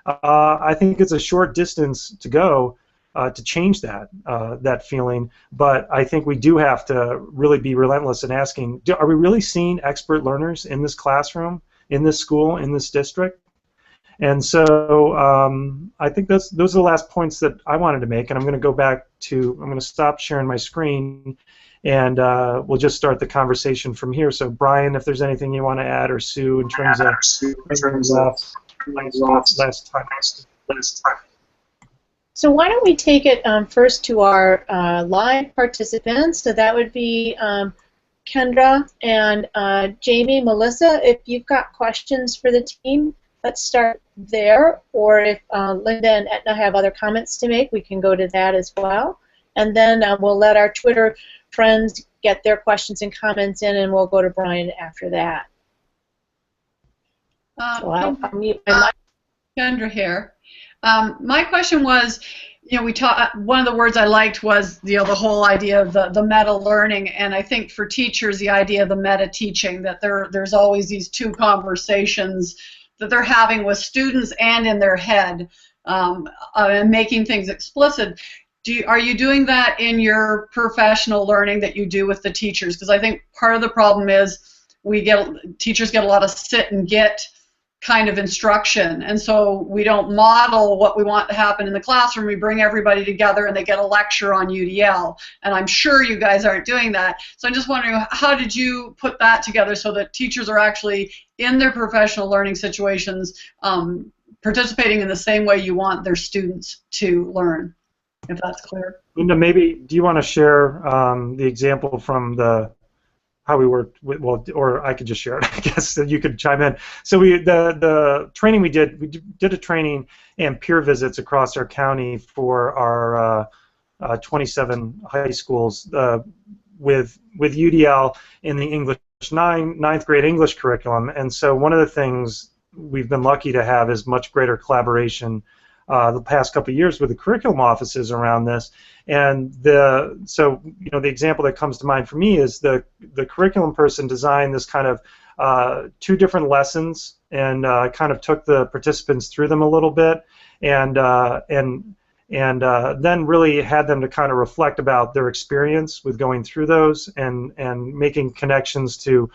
I think it's a short distance to go to change that feeling. But I think we do have to really be relentless in asking, are we really seeing expert learners in this classroom, in this school, in this district? And so I think those are the last points that I wanted to make, and I'm going to stop sharing my screen, and we'll just start the conversation from here. So Brian, if there's anything you want to add, or Sue, in terms of last time. So why don't we take it first to our live participants? So that would be Kendra and Jamie, Melissa. If you've got questions for the team, let's start there. Or if Linda and Etna have other comments to make, we can go to that as well. And then we'll let our Twitter friends get their questions and comments in, and we'll go to Brian after that. So I'll mute my mic. Kendra here. My question was, one of the words I liked was, the whole idea of the meta learning, and I think for teachers, the idea of the meta teaching, that there's always these two conversations that they're having with students and in their head, and making things explicit. Are you doing that in your professional learning that you do with the teachers? Because I think part of the problem is teachers get a lot of sit and get kind of instruction, and so we don't model what we want to happen in the classroom. We bring everybody together and they get a lecture on UDL, and I'm sure you guys aren't doing that. So I'm just wondering, how did you put that together so that teachers are actually in their professional learning situations participating in the same way you want their students to learn, if that's clear? Linda, maybe do you want to share the example from how we worked with, well, or I could just share it, I guess, so you could chime in. So the training we did a training and peer visits across our county for our 27 high schools with UDL in the English ninth grade English curriculum. And so one of the things we've been lucky to have is much greater collaboration the past couple of years with the curriculum offices around this. And the example that comes to mind for me is the curriculum person designed this kind of 2 different lessons, and kind of took the participants through them a little bit, and then really had them to kind of reflect about their experience with going through those, and making connections to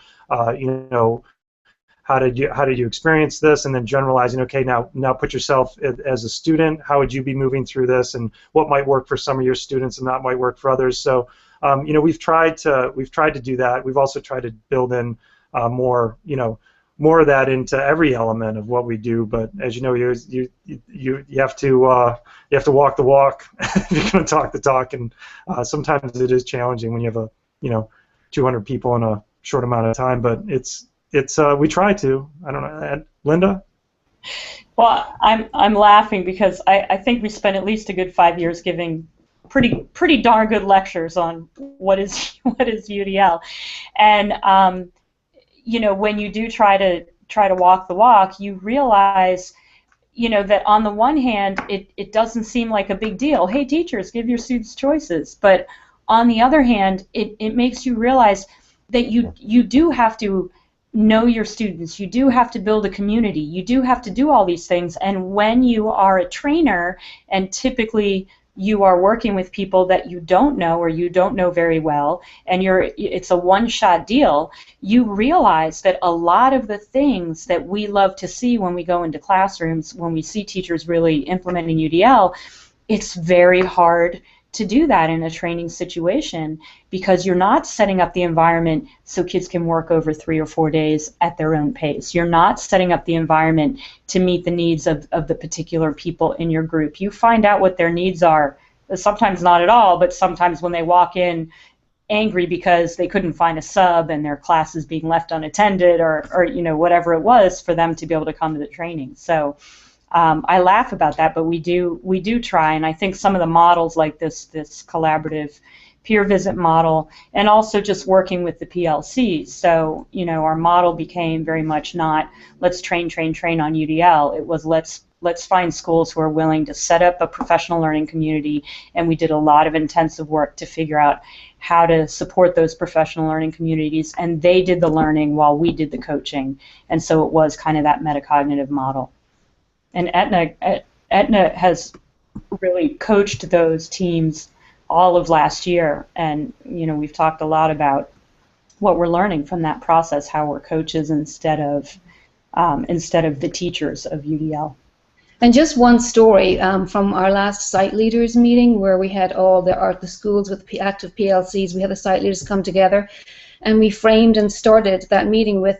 how did you experience this, and then generalizing, okay, now put yourself as a student, how would you be moving through this, and what might work for some of your students and not might work for others. So we've tried to do that. We've also tried to build in more of that into every element of what we do. But as you know, you have to walk the walk if you're going to talk the talk, and sometimes it is challenging when you have 200 people in a short amount of time. But we try to. I don't know, Linda? Well, I'm laughing because I think we spent at least a good 5 years giving pretty darn good lectures on what is UDL, and when you do try to walk the walk, you realize that on the one hand it doesn't seem like a big deal. Hey, teachers, give your students choices, but on the other hand, it makes you realize that you do have to know your students, you do have to build a community, you do have to do all these things, and when you are a trainer and typically you are working with people that you don't know or you don't know very well, and it's a one-shot deal, you realize that a lot of the things that we love to see when we go into classrooms, when we see teachers really implementing UDL, it's very hard to do that in a training situation, because you're not setting up the environment so kids can work over 3 or 4 days at their own pace. You're not setting up the environment to meet the needs of the particular people in your group. You find out what their needs are, sometimes not at all, but sometimes when they walk in angry because they couldn't find a sub and their class is being left unattended, or whatever it was, for them to be able to come to the training. So I laugh about that, but we do try, and I think some of the models like this collaborative peer visit model, and also just working with the PLCs. So our model became very much not let's train on UDL. It was let's let's find schools who are willing to set up a professional learning community, and we did a lot of intensive work to figure out how to support those professional learning communities, and they did the learning while we did the coaching, and so it was kind of that metacognitive model. And Aetna has really coached those teams all of last year, and we've talked a lot about what we're learning from that process, how we're coaches instead of the teachers of UDL. And just one story from our last site leaders meeting, where we had all the schools with active PLCs. We had the site leaders come together, and we framed and started that meeting with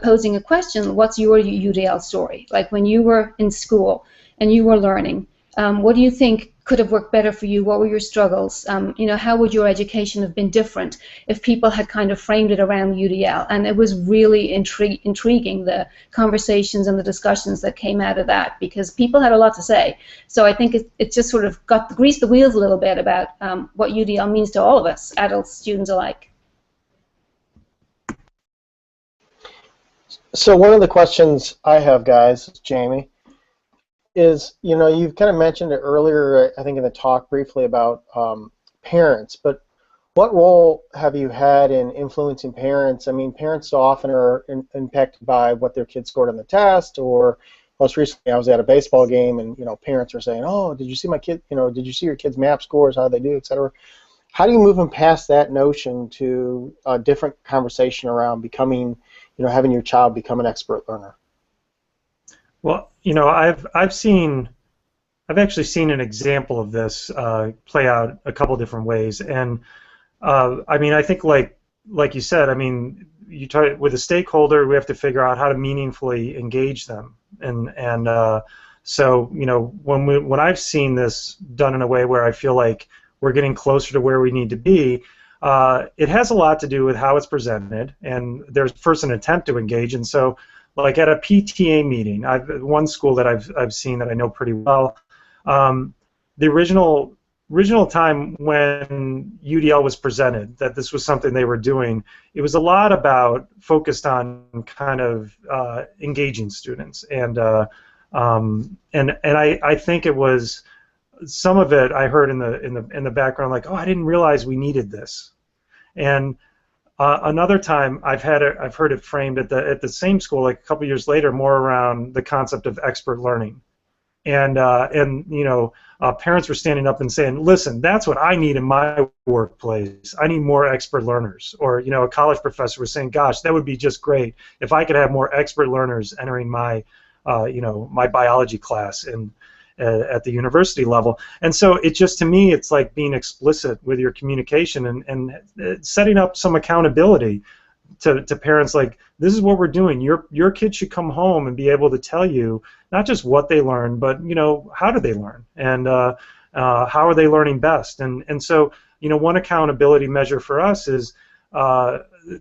posing a question: what's your UDL story? Like, when you were in school and you were learning, what do you think could have worked better for you? What were your struggles? How would your education have been different if people had kind of framed it around UDL? And it was really intriguing, the conversations and the discussions that came out of that, because people had a lot to say. So I think it just sort of greased the wheels a little bit about what UDL means to all of us, adults, students alike. So one of the questions I have, guys, Jamie, is, you've kind of mentioned it earlier, I think in the talk briefly, about parents, but what role have you had in influencing parents? I mean, parents so often are impacted by what their kids scored on the test, or most recently I was at a baseball game and, parents are saying, oh, did you see my kid, did you see your kid's MAP scores, how they do, et cetera. How do you move them past that notion to a different conversation around becoming, having your child become an expert learner? Well, I've actually seen an example of this play out a couple different ways, and I mean, I think like you said, I mean, you talk with a stakeholder, we have to figure out how to meaningfully engage them, and so when I've seen this done in a way where I feel like we're getting closer to where we need to be, it has a lot to do with how it's presented, and there's first an attempt to engage, and so. Like at a PTA meeting, one school that I've seen that I know pretty well, the original time when UDL was presented, that this was something they were doing, it was a lot about focused on kind of engaging students, and I think it was some of it I heard in the background, like, oh, I didn't realize we needed this, and. Another time I've heard it framed at the same school, like a couple years later, more around the concept of expert learning, and parents were standing up and saying, listen, that's what I need in my workplace. I need more expert learners. Or a college professor was saying, gosh, that would be just great if I could have more expert learners entering my my biology class and at the university level. And so it just, to me, it's like being explicit with your communication and setting up some accountability to parents, like, this is what we're doing. Your kid should come home and be able to tell you not just what they learned, but how do they learn, and how are they learning best. And so one accountability measure for us is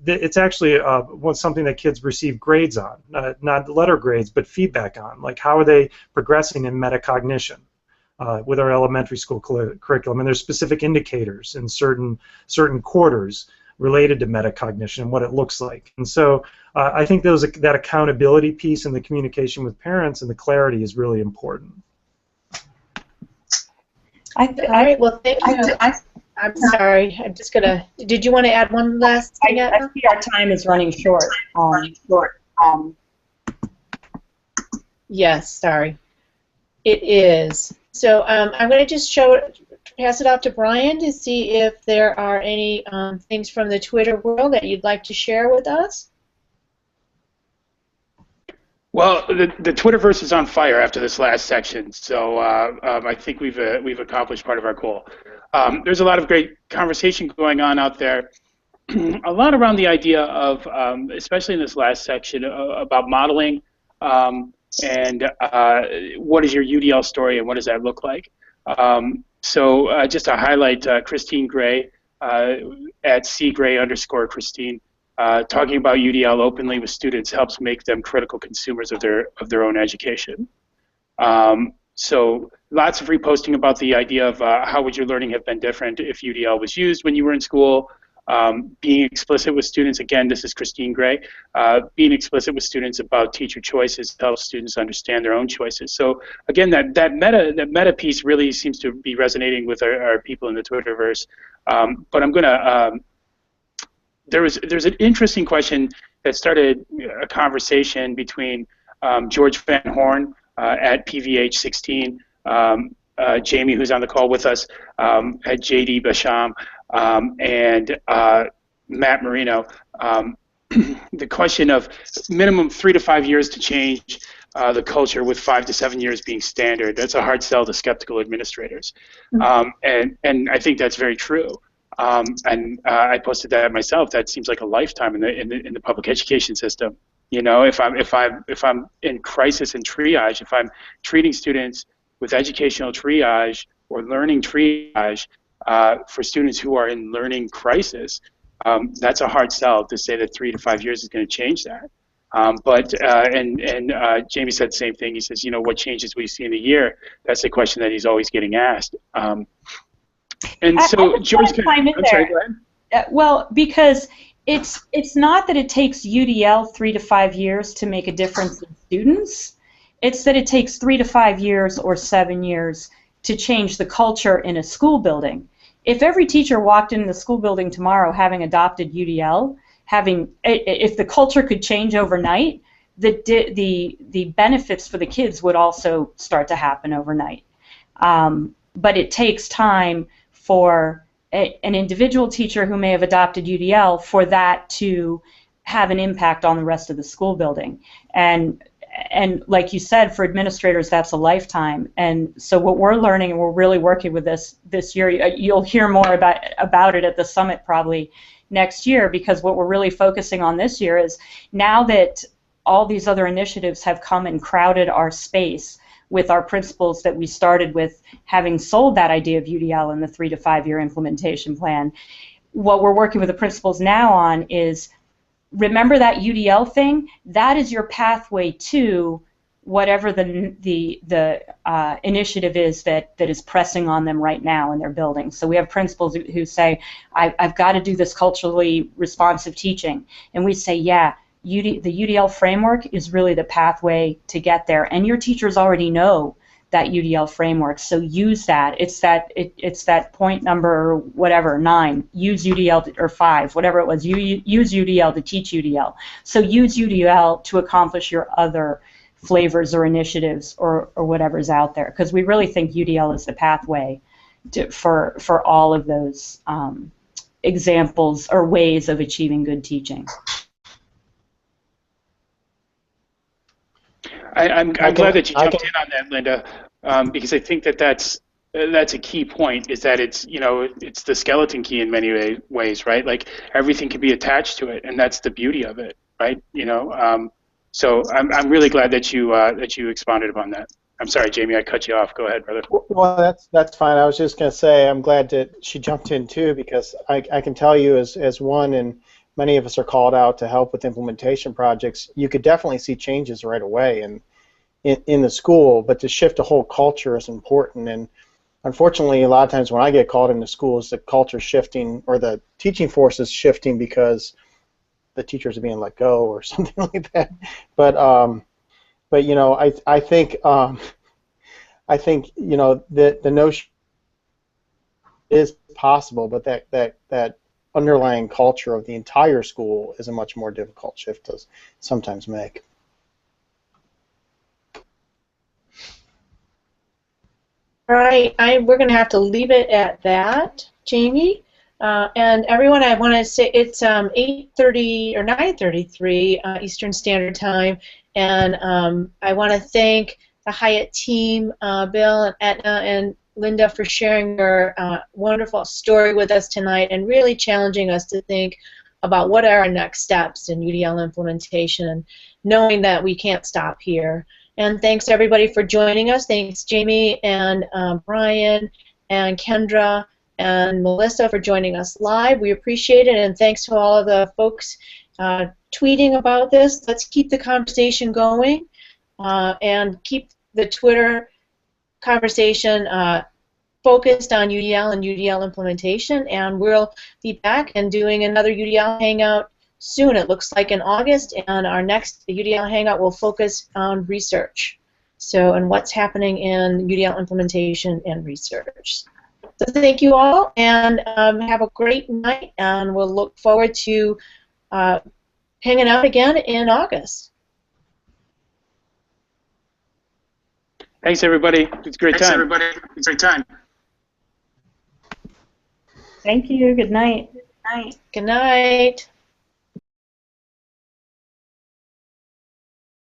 it's actually something that kids receive grades on, not letter grades, but feedback on. Like, how are they progressing in metacognition with our elementary school curriculum? And there's specific indicators in certain quarters related to metacognition and what it looks like. And so I think that accountability piece and the communication with parents and the clarity is really important. All right. Well, thank you. I'm sorry. I'm just gonna. Did you want to add one last thing? I see our time is running short. Yes. Sorry. It is. So I'm going to just pass it off to Brian to see if there are any things from the Twitter world that you'd like to share with us. Well, the Twitterverse is on fire after this last section, so I think we've accomplished part of our goal. There's a lot of great conversation going on out there, a lot around the idea of, especially in this last section, about modeling and what is your UDL story and what does that look like. So just to highlight Christine Gray at @cgray_Christine. Talking about UDL openly with students helps make them critical consumers of their own education. So lots of reposting about the idea of how would your learning have been different if UDL was used when you were in school. being explicit with students, again, this is Christine Gray, being explicit with students about teacher choices helps students understand their own choices. So again, that meta piece really seems to be resonating with our people in the Twitterverse. But I'm gonna, there's an interesting question that started a conversation between George Van Horn at PVH 16, Jamie, who's on the call with us, at JD Basham, and Matt Marino. The question of minimum 3 to 5 years to change the culture, with 5 to 7 years being standard. That's a hard sell to skeptical administrators. And I think that's very true. And I posted that myself. That seems like a lifetime in the public education system. You know, if I'm in crisis and triage, if I'm treating students with educational triage or learning triage for students who are in learning crisis, that's a hard sell to say that 3 to 5 years is going to change that. But Jamie said the same thing. He says, you know, what changes we see in a year? That's the question that he's always getting asked. And so, George, I'm sorry, go ahead. Well, because it's not that it takes UDL 3 to 5 years to make a difference in students. It's that it takes 3 to 5 years or 7 years to change the culture in a school building. If every teacher walked into the school building tomorrow having adopted UDL, if the culture could change overnight, the benefits for the kids would also start to happen overnight. But it takes time for an individual teacher who may have adopted UDL for that to have an impact on the rest of the school building. And like you said, for administrators, that's a lifetime. And so what we're learning, and we're really working with this year, you'll hear more about it at the summit probably next year, because what we're really focusing on this year is, now that all these other initiatives have come and crowded our space with our principals that we started with having sold that idea of UDL in the 3 to 5 year implementation plan, what we're working with the principals now on is, remember that UDL thing? That is your pathway to whatever the initiative is that is pressing on them right now in their building. So we have principals who say, I've got to do this culturally responsive teaching. And we say, yeah, the UDL framework is really the pathway to get there. And your teachers already know that UDL framework, so use that. It's that point number, whatever, 9. Use UDL, or 5, whatever it was. Use UDL to teach UDL. So use UDL to accomplish your other flavors or initiatives or whatever's out there, because we really think UDL is the pathway for all of those examples or ways of achieving good teaching. I'm glad that you jumped in on that, Linda, because I think that's a key point. Is that it's the skeleton key in many ways, right? Like, everything can be attached to it, and that's the beauty of it, right? So I'm really glad that you expounded upon that. I'm sorry, Jamie, I cut you off. Go ahead, brother. Well, that's fine. I was just going to say I'm glad that she jumped in too, because I can tell you as one, and many of us are called out to help with implementation projects, you could definitely see changes right away in the school, but to shift a whole culture is important. And unfortunately, a lot of times when I get called into schools, the culture shifting or the teaching force is shifting because the teachers are being let go or something like that. But I think the notion is possible, but that underlying culture of the entire school is a much more difficult shift to sometimes make. All right, we're going to have to leave it at that, Jamie. And everyone, I want to say it's 8:30 or 9:33 Eastern Standard Time, and I want to thank the HIAT team, Bill and Etna and Linda, for sharing your wonderful story with us tonight and really challenging us to think about what are our next steps in UDL implementation, knowing that we can't stop here. And thanks everybody for joining us. Thanks Jamie and Brian and Kendra and Melissa for joining us live. We appreciate it, and thanks to all of the folks tweeting about this. Let's keep the conversation going and keep the Twitter conversation focused on UDL and UDL implementation, and we'll be back and doing another UDL Hangout soon. It looks like in August, and our next UDL Hangout will focus on research. So, and what's happening in UDL implementation and research. So thank you all, and have a great night, and we'll look forward to hanging out again in August. Thanks, everybody. It's a great time. It's a great time. Thank you. Good night. Good night.